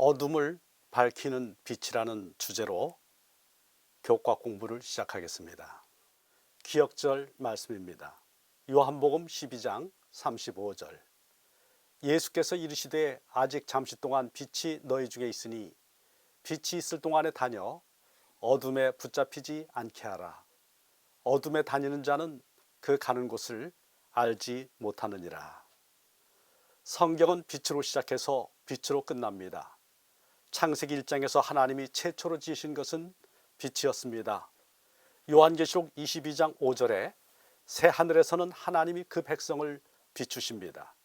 어둠을 밝히는 빛이라는 주제로 교과 공부를 시작하겠습니다. 기억절 말씀입니다. 요한복음 12장 35절. 예수께서 이르시되 아직 잠시 동안 빛이 너희 중에 있으니 빛이 있을 동안에 다녀 어둠에 붙잡히지 않게 하라. 어둠에 다니는 자는 그 가는 곳을 알지 못하느니라. 성경은 빛으로 시작해서 빛으로 끝납니다. 창세기 1장에서 하나님이 최초로 지으신 것은 빛이었습니다. 요한계시록 22장 5절에 새 하늘에서는 하나님이 그 백성을 비추십니다.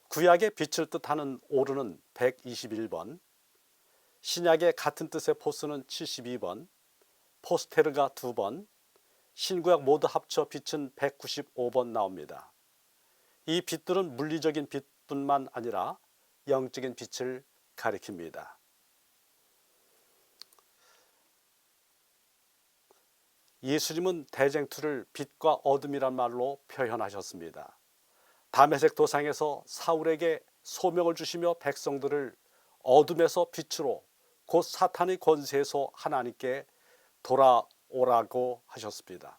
구약의 빛을 뜻하는 오르는 121번, 신약의 같은 뜻의 포스는 72번, 포스테르가 2번, 신구약 모두 합쳐 빛은 195번 나옵니다. 이 빛들은 물리적인 빛뿐만 아니라 영적인 빛을 가리킵니다. 예수님은 대쟁투를 빛과 어둠이란 말로 표현하셨습니다. 다메섹 도상에서 사울에게 소명을 주시며 백성들을 어둠에서 빛으로 곧 사탄의 권세에서 하나님께 돌아오라고 하셨습니다.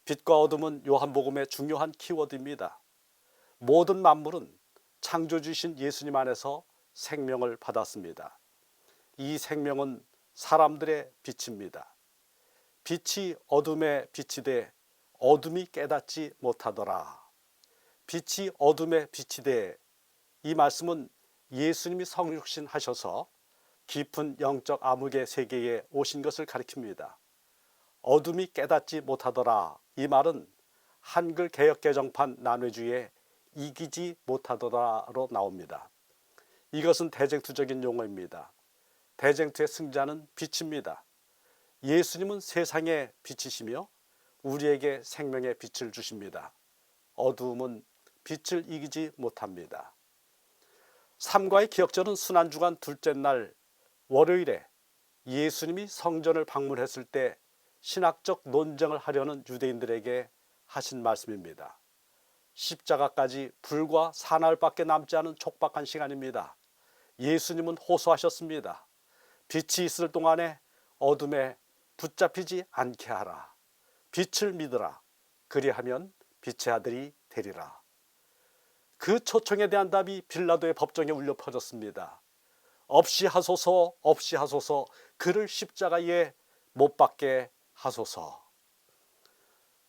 빛과 어둠은 요한복음의 중요한 키워드입니다. 모든 만물은 창조주이신 예수님 안에서 생명을 받았습니다. 이 생명은 사람들의 빛입니다. 빛이 어둠에 빛이 돼 어둠이 깨닫지 못하더라. 빛이 어둠에 빛이 돼, 이 말씀은 예수님이 성육신 하셔서 깊은 영적 암흑의 세계에 오신 것을 가리킵니다. 어둠이 깨닫지 못하더라, 이 말은 한글 개역개정판 난회주의에 이기지 못하더라로 나옵니다. 이것은 대쟁투적인 용어입니다. 대쟁투의 승자는 빛입니다. 예수님은 세상의 빛이시며 우리에게 생명의 빛을 주십니다. 어두움은 빛을 이기지 못합니다. 삼가의 기억절은 순환주간 둘째 날 월요일에 예수님이 성전을 방문했을 때 신학적 논쟁을 하려는 유대인들에게 하신 말씀입니다. 십자가까지 불과 사나흘밖에 남지 않은 촉박한 시간입니다. 예수님은 호소하셨습니다. 빛이 있을 동안에 어둠에 붙잡히지 않게 하라. 빛을 믿으라. 그리하면 빛의 아들이 되리라. 그 초청에 대한 답이 빌라도의 법정에 울려 퍼졌습니다. 없이 하소서, 없이 하소서, 그를 십자가에 못 박게 하소서.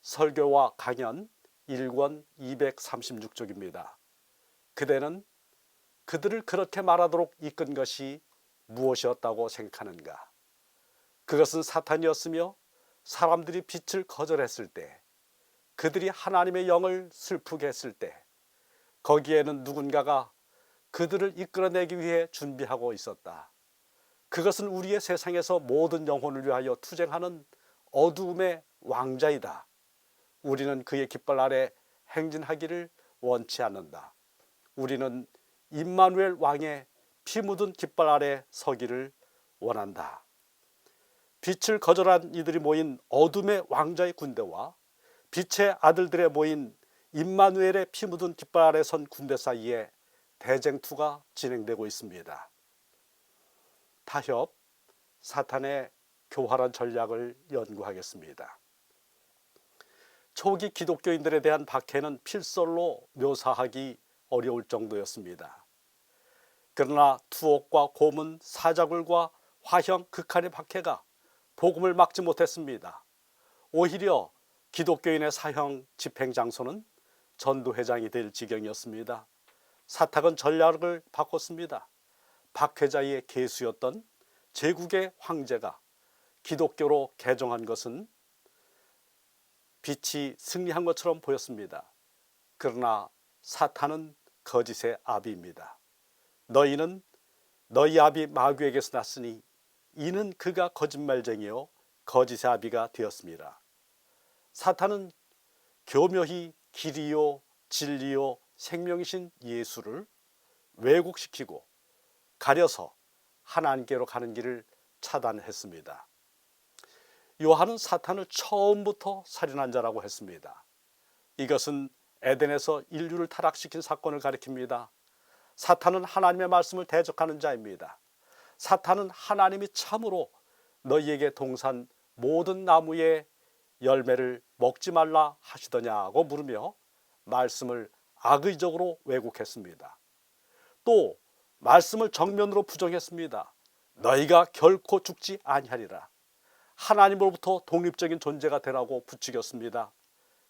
설교와 강연 1권 236쪽입니다. 그대는 그들을 그렇게 말하도록 이끈 것이 무엇이었다고 생각하는가? 그것은 사탄이었으며 사람들이 빛을 거절했을 때, 그들이 하나님의 영을 슬프게 했을 때 거기에는 누군가가 그들을 이끌어내기 위해 준비하고 있었다. 그것은 우리의 세상에서 모든 영혼을 위하여 투쟁하는 어두움의 왕자이다. 우리는 그의 깃발 아래 행진하기를 원치 않는다. 우리는 임마누엘 왕의 피 묻은 깃발 아래 서기를 원한다. 빛을 거절한 이들이 모인 어둠의 왕자의 군대와 빛의 아들들에 모인 임마누엘의 피 묻은 깃발 아래 선 군대 사이에 대쟁투가 진행되고 있습니다. 타협, 사탄의 교활한 전략을 연구하겠습니다. 초기 기독교인들에 대한 박해는 필설로 묘사하기 어려울 정도였습니다. 그러나 투옥과 고문, 사자굴과 화형, 극한의 박해가 복음을 막지 못했습니다. 오히려 기독교인의 사형 집행 장소는 전도회장이 될 지경이었습니다. 사탄은 전략을 바꿨습니다. 박해자의 계수였던 제국의 황제가 기독교로 개종한 것은 빛이 승리한 것처럼 보였습니다. 그러나 사탄은 거짓의 아비입니다. 너희는 너희 아비 마귀에게서 났으니 이는 그가 거짓말쟁이요 거짓의 아비가 되었습니다. 사탄은 교묘히 길이요 진리요 생명이신 예수를 왜곡시키고 가려서 하나님께로 가는 길을 차단했습니다. 요한은 사탄을 처음부터 살인한 자라고 했습니다. 이것은 에덴에서 인류를 타락시킨 사건을 가리킵니다. 사탄은 하나님의 말씀을 대적하는 자입니다. 사탄은 하나님이 참으로 너희에게 동산 모든 나무의 열매를 먹지 말라 하시더냐고 물으며 말씀을 악의적으로 왜곡했습니다. 또 말씀을 정면으로 부정했습니다. 너희가 결코 죽지 아니하리라. 하나님으로부터 독립적인 존재가 되라고 부추겼습니다.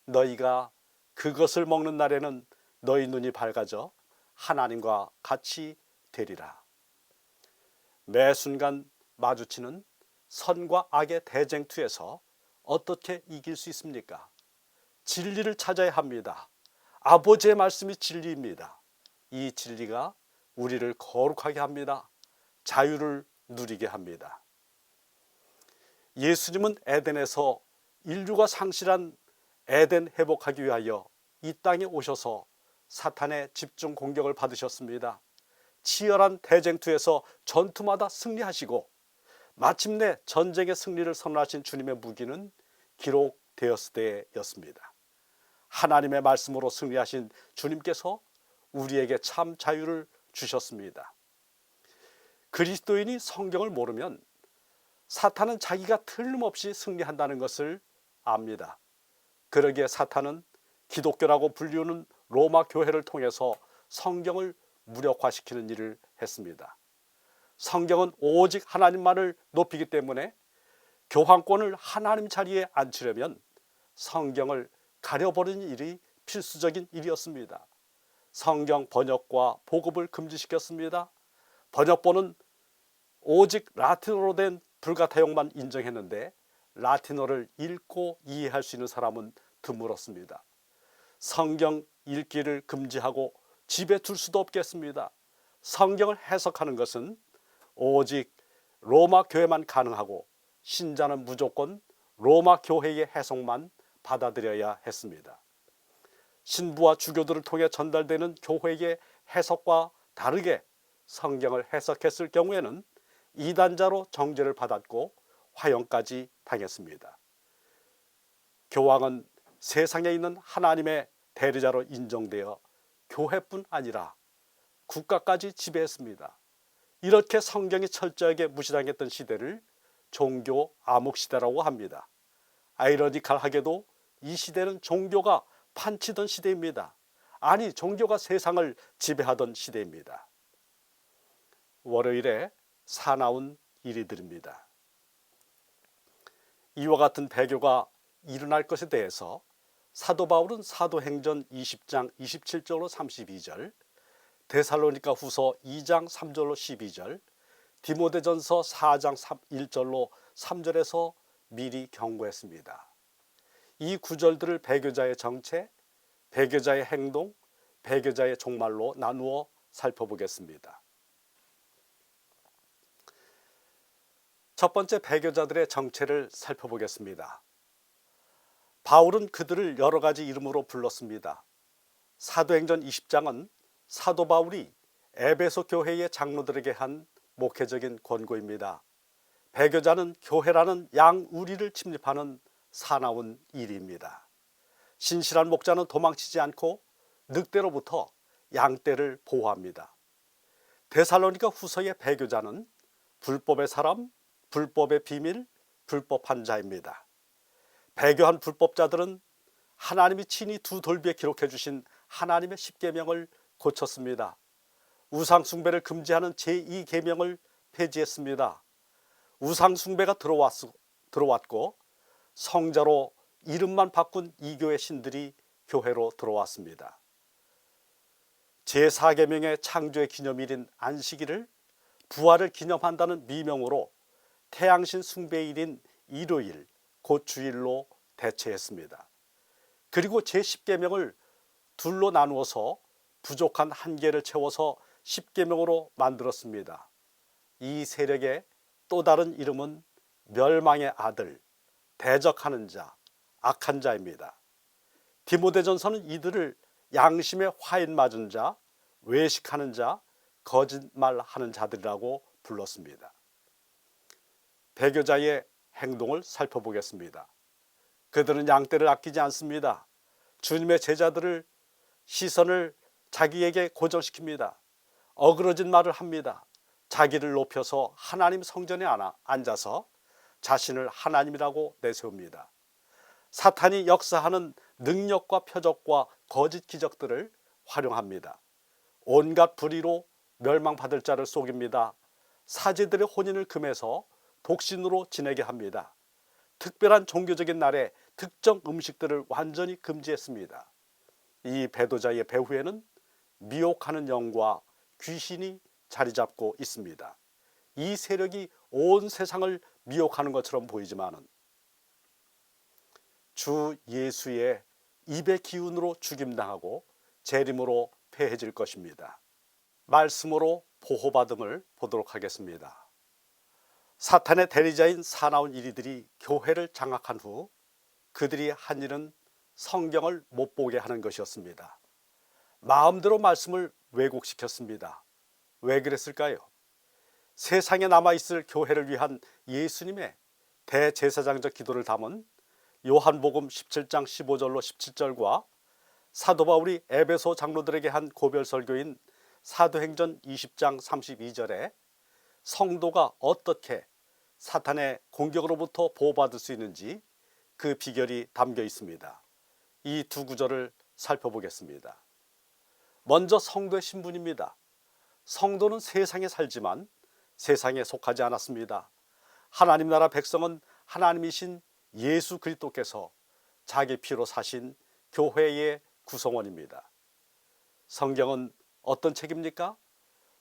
너희가 그것을 먹는 날에는 너희 눈이 밝아져 하나님과 같이 되리라. 매 순간 마주치는 선과 악의 대쟁투에서 어떻게 이길 수 있습니까? 진리를 찾아야 합니다. 아버지의 말씀이 진리입니다. 이 진리가 우리를 거룩하게 합니다. 자유를 누리게 합니다. 예수님은 에덴에서 인류가 상실한 에덴 회복하기 위하여 이 땅에 오셔서 사탄의 집중 공격을 받으셨습니다. 치열한 대쟁투에서 전투마다 승리하시고 마침내 전쟁의 승리를 선언하신 주님의 무기는 기록되었을 때였습니다. 하나님의 말씀으로 승리하신 주님께서 우리에게 참 자유를 주셨습니다. 그리스도인이 성경을 모르면 사탄은 자기가 틀림없이 승리한다는 것을 압니다. 그러기에 사탄은 기독교라고 불리우는 로마 교회를 통해서 성경을 무력화시키는 일을 했습니다. 성경은 오직 하나님만을 높이기 때문에 교황권을 하나님 자리에 앉히려면 성경을 가려버리는 일이 필수적인 일이었습니다. 성경 번역과 보급을 금지시켰습니다. 번역본은 오직 라틴어로 된 불가타용만 인정했는데 라틴어를 읽고 이해할 수 있는 사람은 드물었습니다. 성경 읽기를 금지하고 집에 둘 수도 없겠습니다. 성경을 해석하는 것은 오직 로마 교회만 가능하고 신자는 무조건 로마 교회의 해석만 받아들여야 했습니다. 신부와 주교들을 통해 전달되는 교회의 해석과 다르게 성경을 해석했을 경우에는 이단자로 정죄를 받았고 화형까지 당했습니다. 교황은 세상에 있는 하나님의 대리자로 인정되어 교회뿐 아니라 국가까지 지배했습니다. 이렇게 성경이 철저하게 무시당했던 시대를 종교 암흑 시대라고 합니다. 아이러니컬하게도 이 시대는 종교가 판치던 시대입니다. 아니, 종교가 세상을 지배하던 시대입니다. 월요일에 사나운 일이들입니다. 이와 같은 배교가 일어날 것에 대해서 사도 바울은 사도행전 20장 27절로 32절, 데살로니가 후서 2장 3절로 12절, 디모데전서 4장 1절로 3절에서 미리 경고했습니다. 이 구절들을 배교자의 정체, 배교자의 행동, 배교자의 종말로 나누어 살펴보겠습니다. 첫 번째, 배교자들의 정체를 살펴보겠습니다. 바울은 그들을 여러 가지 이름으로 불렀습니다. 사도행전 20장은 사도 바울이 에베소 교회의 장로들에게 한 목회적인 권고입니다. 배교자는 교회라는 양우리를 침입하는 사나운 일입니다. 신실한 목자는 도망치지 않고 늑대로부터 양떼를 보호합니다. 데살로니가 후서의 배교자는 불법의 사람, 불법의 비밀, 불법한 자입니다. 배교한 불법자들은 하나님이 친히 두 돌비에 기록해 주신 하나님의 십계명을 고쳤습니다. 우상숭배를 금지하는 제2계명을 폐지했습니다. 우상숭배가 들어왔고 성자로 이름만 바꾼 이교의 신들이 교회로 들어왔습니다. 제4계명의 창조의 기념일인 안식일을 부활을 기념한다는 미명으로 태양신 숭배일인 일요일, 곧 주일로 대체했습니다. 그리고 제10계명을 둘로 나누어서 부족한 한계를 채워서 10계명으로 만들었습니다. 이 세력의 또 다른 이름은 멸망의 아들, 대적하는 자, 악한 자입니다. 디모데전서는 이들을 양심의 화인 맞은 자, 외식하는 자, 거짓말하는 자들이라고 불렀습니다. 배교자의 행동을 살펴보겠습니다. 그들은 양떼를 아끼지 않습니다. 주님의 제자들을 시선을 자기에게 고정시킵니다. 어그러진 말을 합니다. 자기를 높여서 하나님 성전에 앉아서 자신을 하나님이라고 내세웁니다. 사탄이 역사하는 능력과 표적과 거짓 기적들을 활용합니다. 온갖 불의로 멸망받을 자를 속입니다. 사제들의 혼인을 금해서 독신으로 지내게 합니다. 특별한 종교적인 날에 특정 음식들을 완전히 금지했습니다. 이 배도자의 배후에는 미혹하는 영과 귀신이 자리 잡고 있습니다. 이 세력이 온 세상을 미혹하는 것처럼 보이지만은 주 예수의 입의 기운으로 죽임당하고 재림으로 패해질 것입니다. 말씀으로 보호받음을 보도록 하겠습니다. 사탄의 대리자인 사나운 이리들이 교회를 장악한 후 그들이 한 일은 성경을 못 보게 하는 것이었습니다. 마음대로 말씀을 왜곡시켰습니다. 왜 그랬을까요? 세상에 남아있을 교회를 위한 예수님의 대제사장적 기도를 담은 요한복음 17장 15절로 17절과 사도 바울이 에베소 장로들에게 한 고별 설교인 사도행전 20장 32절에 성도가 어떻게 사탄의 공격으로부터 보호받을 수 있는지 그 비결이 담겨 있습니다. 이 두 구절을 살펴보겠습니다. 먼저 성도의 신분입니다. 성도는 세상에 살지만 세상에 속하지 않았습니다. 하나님 나라 백성은 하나님이신 예수 그리스도께서 자기 피로 사신 교회의 구성원입니다. 성경은 어떤 책입니까?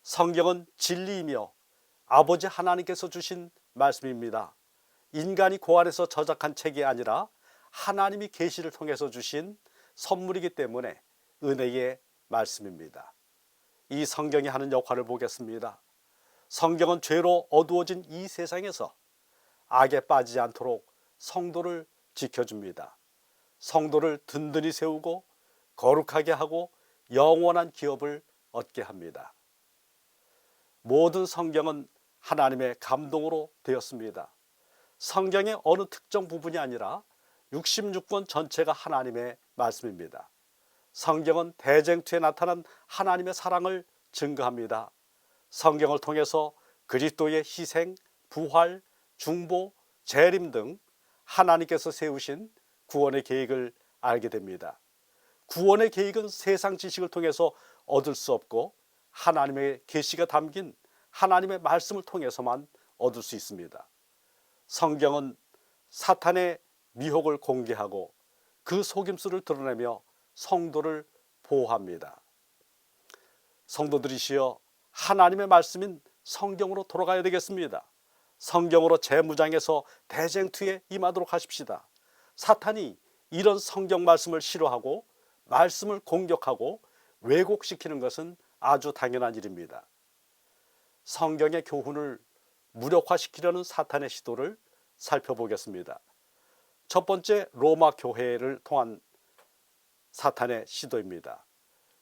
성경은 진리이며 아버지 하나님께서 주신 말씀입니다. 인간이 고안해서 저작한 책이 아니라 하나님이 계시를 통해서 주신 선물이기 때문에 은혜의 말씀입니다. 이 성경이 하는 역할을 보겠습니다. 성경은 죄로 어두워진 이 세상에서 악에 빠지지 않도록 성도를 지켜줍니다. 성도를 든든히 세우고 거룩하게 하고 영원한 기업을 얻게 합니다. 모든 성경은 하나님의 감동으로 되었습니다. 성경의 어느 특정 부분이 아니라 66권 전체가 하나님의 말씀입니다. 성경은 대쟁투에 나타난 하나님의 사랑을 증거합니다. 성경을 통해서 그리스도의 희생, 부활, 중보, 재림 등 하나님께서 세우신 구원의 계획을 알게 됩니다. 구원의 계획은 세상 지식을 통해서 얻을 수 없고 하나님의 계시가 담긴 하나님의 말씀을 통해서만 얻을 수 있습니다. 성경은 사탄의 미혹을 공개하고 그 속임수를 드러내며 성도를 보호합니다. 성도들이시여, 하나님의 말씀인 성경으로 돌아가야 되겠습니다. 성경으로 재무장해서 대쟁투에 임하도록 하십시다. 사탄이 이런 성경 말씀을 싫어하고 말씀을 공격하고 왜곡시키는 것은 아주 당연한 일입니다. 성경의 교훈을 무력화시키려는 사탄의 시도를 살펴보겠습니다. 첫 번째, 로마 교회를 통한 사탄의 시도입니다.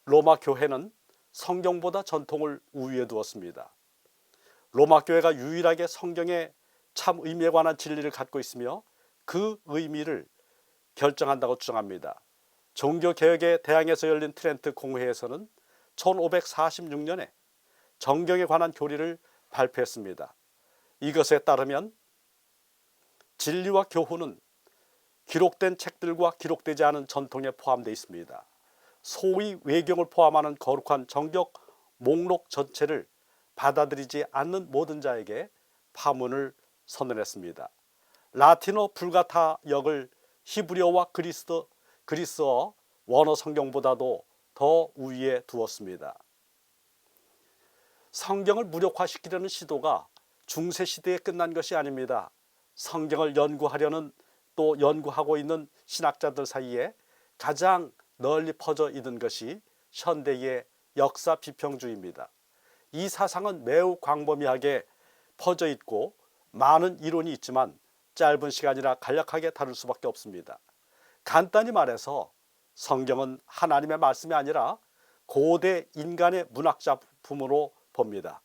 로마 교회는 성경보다 전통을 우위에 두었습니다. 로마 교회가 유일하게 성경의 참 의미에 관한 진리를 갖고 있으며 그 의미를 결정한다고 주장합니다. 종교개혁에 대항해서 열린 트렌트 공회에서는 1546년에 정경에 관한 교리를 발표했습니다. 이것에 따르면 진리와 교훈은 기록된 책들과 기록되지 않은 전통에 포함되어 있습니다. 소위 외경을 포함하는 거룩한 정격 목록 전체를 받아들이지 않는 모든 자에게 파문을 선언했습니다. 라틴어 불가타역을 히브리어와 그리스어 원어 성경보다도 더 우위에 두었습니다. 성경을 무력화시키려는 시도가 중세시대에 끝난 것이 아닙니다. 성경을 연구하려는 또 연구하고 있는 신학자들 사이에 가장 널리 퍼져 있는 것이 현대의 역사 비평주의입니다. 이 사상은 매우 광범위하게 퍼져 있고 많은 이론이 있지만 짧은 시간이라 간략하게 다룰 수밖에 없습니다. 간단히 말해서 성경은 하나님의 말씀이 아니라 고대 인간의 문학 작품으로 봅니다.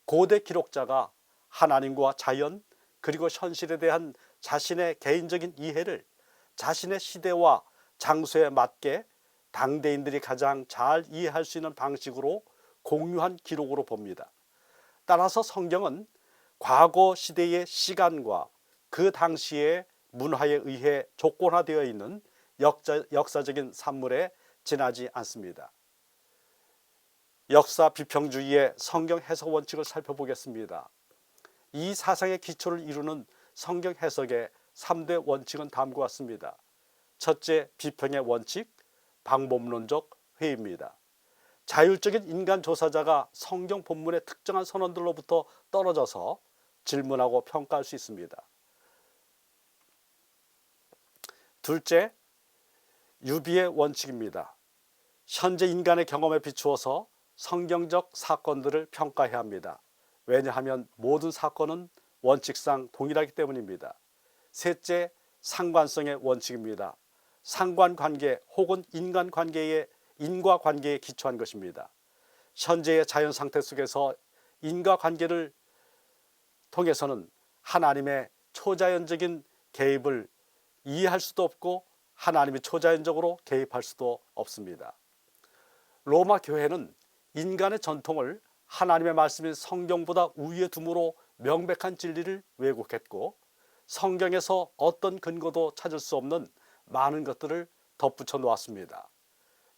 고대 기록자가 하나님과 자연 그리고 현실에 대한 자신의 개인적인 이해를 자신의 시대와 장소에 맞게 당대인들이 가장 잘 이해할 수 있는 방식으로 공유한 기록으로 봅니다. 따라서 성경은 과거 시대의 시간과 그 당시의 문화에 의해 조건화되어 있는 역사적인 산물에 지나지 않습니다. 역사 비평주의의 성경 해석 원칙을 살펴보겠습니다. 이 사상의 기초를 이루는 성경 해석의 3대 원칙은 다음과 같습니다. 첫째, 비평의 원칙, 방법론적 회의입니다. 자율적인 인간 조사자가 성경 본문의 특정한 선언들로부터 떨어져서 질문하고 평가할 수 있습니다. 둘째, 유비의 원칙입니다. 현재 인간의 경험에 비추어서 성경적 사건들을 평가해야 합니다. 왜냐하면 모든 사건은 원칙상 동일하기 때문입니다. 셋째, 상관성의 원칙입니다. 상관관계 혹은 인간관계의 인과관계에 기초한 것입니다. 현재의 자연상태 속에서 인과관계를 통해서는 하나님의 초자연적인 개입을 이해할 수도 없고 하나님이 초자연적으로 개입할 수도 없습니다. 로마 교회는 인간의 전통을 하나님의 말씀인 성경보다 우위에 둠으로 명백한 진리를 왜곡했고 성경에서 어떤 근거도 찾을 수 없는 많은 것들을 덧붙여 놓았습니다.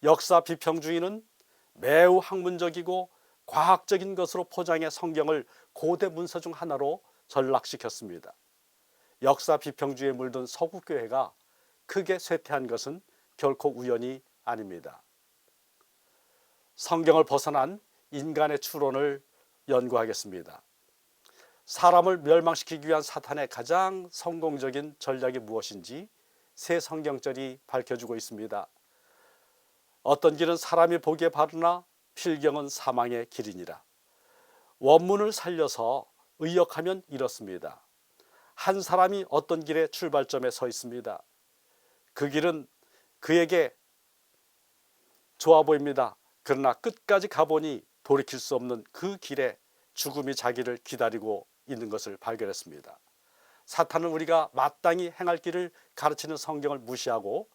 역사 비평주의는 매우 학문적이고 과학적인 것으로 포장해 성경을 고대 문서 중 하나로 전락시켰습니다. 역사 비평주의에 물든 서구교회가 크게 쇠퇴한 것은 결코 우연이 아닙니다. 성경을 벗어난 인간의 추론을 연구하겠습니다. 사람을 멸망시키기 위한 사탄의 가장 성공적인 전략이 무엇인지 새 성경절이 밝혀주고 있습니다. 어떤 길은 사람이 보기에 바르나 필경은 사망의 길이니라. 원문을 살려서 의역하면 이렇습니다. 한 사람이 어떤 길의 출발점에 서 있습니다. 그 길은 그에게 좋아 보입니다. 그러나 끝까지 가보니 돌이킬 수 없는 그 길에 죽음이 자기를 기다리고 있는 것을 발견했습니다. 사탄은 우리가 마땅히 행할 길을 가르치는 성경을 무시하고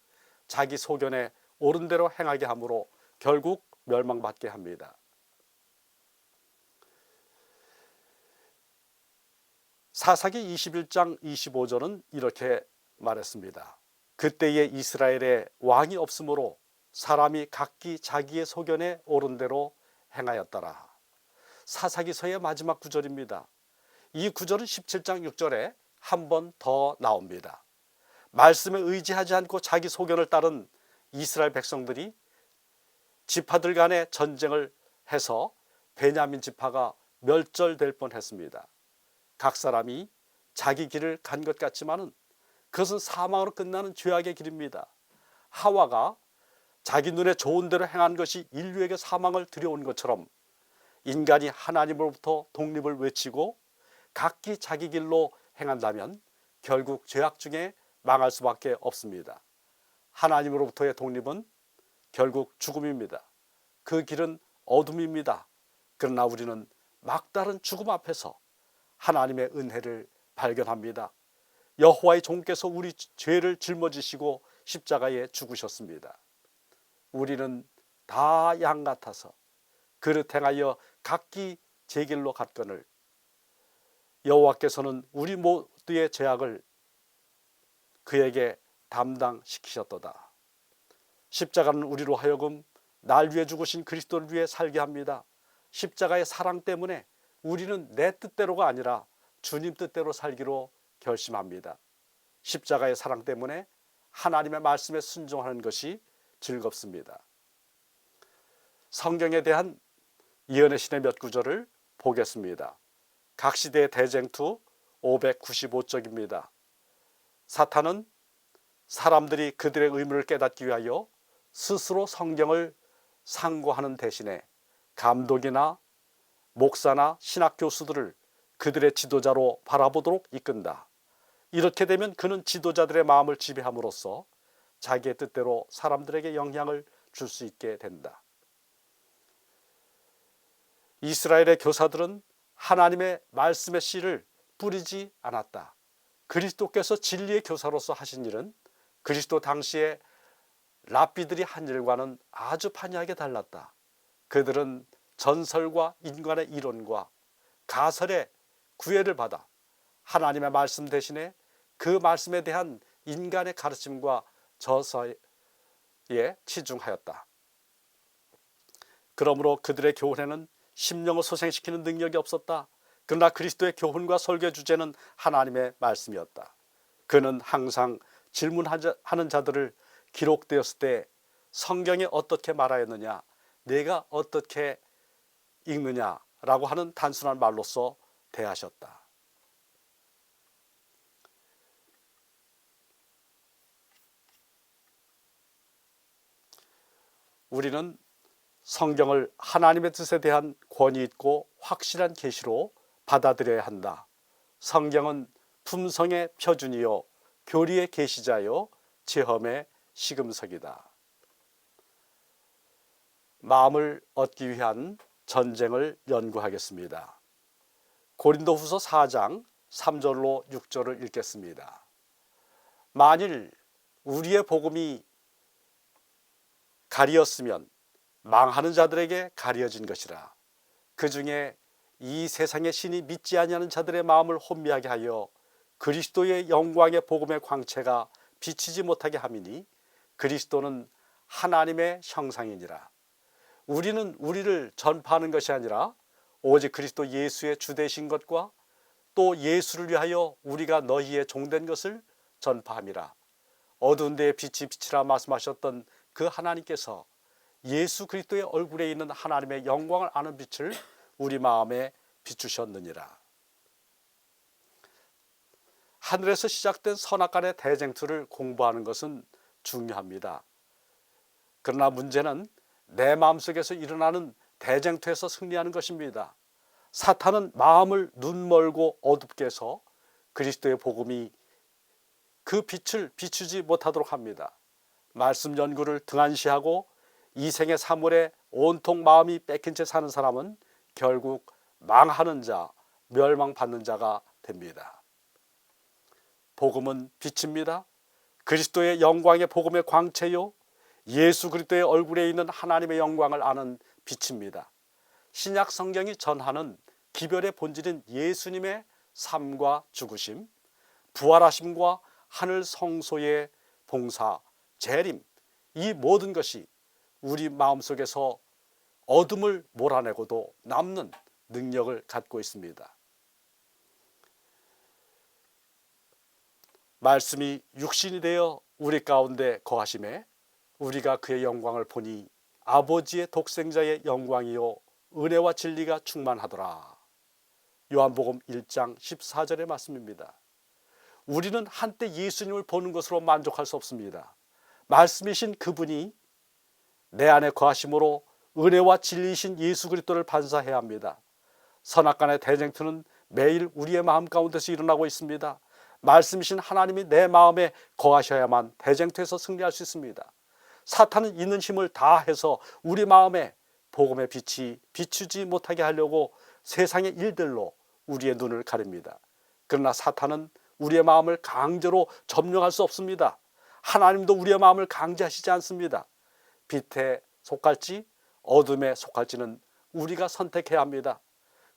자기 소견에 옳은 대로 행하게 하므로 결국 멸망받게 합니다. 사사기 21장 25절은 이렇게 말했습니다. 그때에 이스라엘에 왕이 없으므로 사람이 각기 자기의 소견에 옳은 대로 행하였더라. 사사기서의 마지막 구절입니다. 이 구절은 17장 6절에 한 번 더 나옵니다. 말씀에 의지하지 않고 자기 소견을 따른 이스라엘 백성들이 지파들 간의 전쟁을 해서 베냐민 지파가 멸절될 뻔했습니다. 각 사람이 자기 길을 간 것 같지만은 그것은 사망으로 끝나는 죄악의 길입니다. 하와가 자기 눈에 좋은 대로 행한 것이 인류에게 사망을 들여온 것처럼 인간이 하나님으로부터 독립을 외치고 각기 자기 길로 행한다면 결국 죄악 중에 망할 수밖에 없습니다. 하나님으로부터의 독립은 결국 죽음입니다. 그 길은 어둠입니다. 그러나 우리는 막다른 죽음 앞에서 하나님의 은혜를 발견합니다. 여호와의 종께서 우리 죄를 짊어지시고 십자가에 죽으셨습니다. 우리는 다 양 같아서 그릇 행하여 각기 제 길로 갔거늘 여호와께서는 우리 모두의 죄악을 그에게 담당시키셨도다. 십자가는 우리로 하여금 날 위해 죽으신 그리스도를 위해 살게 합니다. 십자가의 사랑 때문에 우리는 내 뜻대로가 아니라 주님 뜻대로 살기로 결심합니다. 십자가의 사랑 때문에 하나님의 말씀에 순종하는 것이 즐겁습니다. 성경에 대한 예언의 신의 몇 구절을 보겠습니다. 각 시대의 대쟁투 595쪽입니다. 사탄은 사람들이 그들의 의무를 깨닫기 위하여 스스로 성경을 상고하는 대신에 감독이나 목사나 신학 교수들을 그들의 지도자로 바라보도록 이끈다. 이렇게 되면 그는 지도자들의 마음을 지배함으로써 자기의 뜻대로 사람들에게 영향을 줄 수 있게 된다. 이스라엘의 교사들은 하나님의 말씀의 씨를 뿌리지 않았다. 그리스도께서 진리의 교사로서 하신 일은 그리스도 당시에 랍비들이 한 일과는 아주 판이하게 달랐다. 그들은 전설과 인간의 이론과 가설의 구애를 받아 하나님의 말씀 대신에 그 말씀에 대한 인간의 가르침과 저서에 치중하였다. 그러므로 그들의 교훈에는 심령을 소생시키는 능력이 없었다. 그러나 그리스도의 교훈과 설교 주제는 하나님의 말씀이었다. 그는 항상 질문하는 자들을 기록되었을 때 성경에 어떻게 말하였느냐, 내가 어떻게 읽느냐라고 하는 단순한 말로서 대하셨다. 우리는 성경을 하나님의 뜻에 대한 권위 있고 확실한 계시로 받아들여야 한다. 성경은 품성의 표준이요 교리의 계시자요 체험의 시금석이다. 마음을 얻기 위한 전쟁을 연구하겠습니다. 고린도후서 4장 3절로 6절을 읽겠습니다. 만일 우리의 복음이 가리었으면 망하는 자들에게 가려진 것이라. 그 중에 이 세상의 신이 믿지 아니하는 자들의 마음을 혼미하게 하여 그리스도의 영광의 복음의 광채가 비치지 못하게 함이니 그리스도는 하나님의 형상이니라. 우리는 우리를 전파하는 것이 아니라 오직 그리스도 예수의 주되신 것과 또 예수를 위하여 우리가 너희의 종된 것을 전파함이라. 어두운 데에 빛이 비치라 말씀하셨던 그 하나님께서 예수 그리스도의 얼굴에 있는 하나님의 영광을 아는 빛을 우리 마음에 비추셨느니라. 하늘에서 시작된 선악간의 대쟁투를 공부하는 것은 중요합니다. 그러나 문제는 내 마음속에서 일어나는 대쟁투에서 승리하는 것입니다. 사탄은 마음을 눈멀고 어둡게 해서 그리스도의 복음이 그 빛을 비추지 못하도록 합니다. 말씀 연구를 등한시하고 이 생의 사물에 온통 마음이 뺏긴 채 사는 사람은 결국 망하는 자, 멸망받는 자가 됩니다. 복음은 빛입니다. 그리스도의 영광의 복음의 광채요 예수 그리스도의 얼굴에 있는 하나님의 영광을 아는 빛입니다. 신약 성경이 전하는 기별의 본질인 예수님의 삶과 죽으심, 부활하심과 하늘 성소의 봉사, 재림, 이 모든 것이 우리 마음속에서 어둠을 몰아내고도 남는 능력을 갖고 있습니다. 말씀이 육신이 되어 우리 가운데 거하심에 우리가 그의 영광을 보니 아버지의 독생자의 영광이요 은혜와 진리가 충만하더라. 요한복음 1장 14절의 말씀입니다. 우리는 한때 예수님을 보는 것으로 만족할 수 없습니다. 말씀이신 그분이 내 안에 거하심으로 은혜와 진리이신 예수 그리스도를 반사해야 합니다. 선악간의 대쟁투는 매일 우리의 마음 가운데서 일어나고 있습니다. 말씀이신 하나님이 내 마음에 거하셔야만 대쟁투에서 승리할 수 있습니다. 사탄은 있는 힘을 다해서 우리 마음에 복음의 빛이 비추지 못하게 하려고 세상의 일들로 우리의 눈을 가립니다. 그러나 사탄은 우리의 마음을 강제로 점령할 수 없습니다. 하나님도 우리의 마음을 강제하시지 않습니다. 빛에 속할지 어둠에 속할지는 우리가 선택해야 합니다.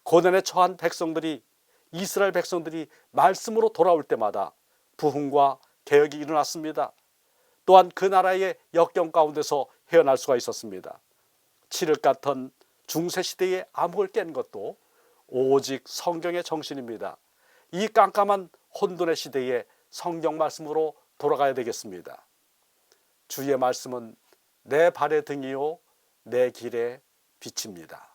고난에 처한 백성들이 이스라엘 백성들이 말씀으로 돌아올 때마다 부흥과 개혁이 일어났습니다. 또한 그 나라의 역경 가운데서 헤어날 수가 있었습니다. 칠흑 같은 중세시대의 암흑을 깬 것도 오직 성경의 정신입니다. 이 깜깜한 혼돈의 시대에 성경 말씀으로 돌아가야 되겠습니다. 주의 말씀은 내 발의 등이요 내 길의 빛입니다.